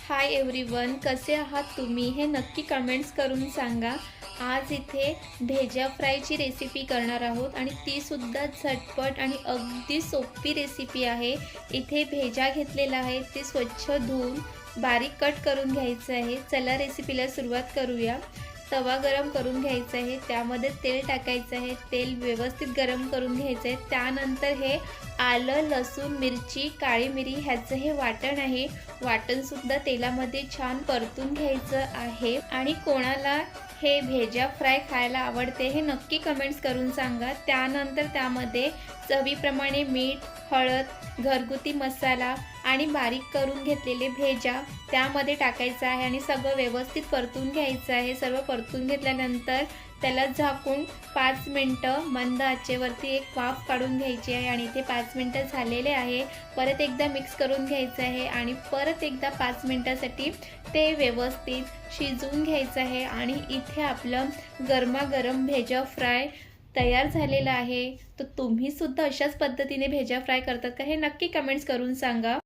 Hi everyone, कसे आहात तुम्ही हे नक्की कमेंट्स करून सांगा। आज इथे भेजा फ्रायची रेसिपी करणार आहोत आणि ती सुद्धा झटपट आणि अगदी सोपी रेसिपी आहे। इथे भेजा घेतलेला आहे, ते स्वच्छ धुवून बारीक कट करून घ्यायचं आहे। चला रेसिपीला सुरुवात करूया। तवा गरम करून घ्यायचा आहे, त्यामध्ये तेल टाकायचं आहे। तेल व्यवस्थित गरम करून घ्यायचं आहे। त्यानंतर हे आलं, लसूण, मिरची, काळी मिरी ह्याचं हे वाटण आहे। वाटण सुद्धा तेलामध्ये छान परतून घ्यायचं आहे। आणि कोणाला हे भेजा फ्राय खायला आवडते हे नक्की कमेंट्स करून सांगा। त्यानंतर त्यामध्ये चवीप्रमाणे मीठ, हळद, घरगुती मसाला आणि बारीक करून घेतलेले भेजा त्यामध्ये टाकायचं आहे आणि सगळं व्यवस्थित परतून घ्यायचं आहे। सर्व परतून घेतल्यानंतर त्याला झाकून 5 मिनिटं मंद आचेवरती एक वाफ काढून घ्यायची आहे। आणि इथे 5 मिनिटं झालेले आहे। परत एकदा मिक्स करून घ्यायचं आहे आणि परत एकदा 5 मिनिटासाठी ते व्यवस्थित शिजवून घ्यायचं आहे। आणि इथे आपलं गरमागरम भेजा फ्राय तयार झालेला आहे। तर तुम्ही सुद्धा अशाच पद्धतीने भेजा फ्राय करतात का हे नक्की कमेंट्स करून सांगा।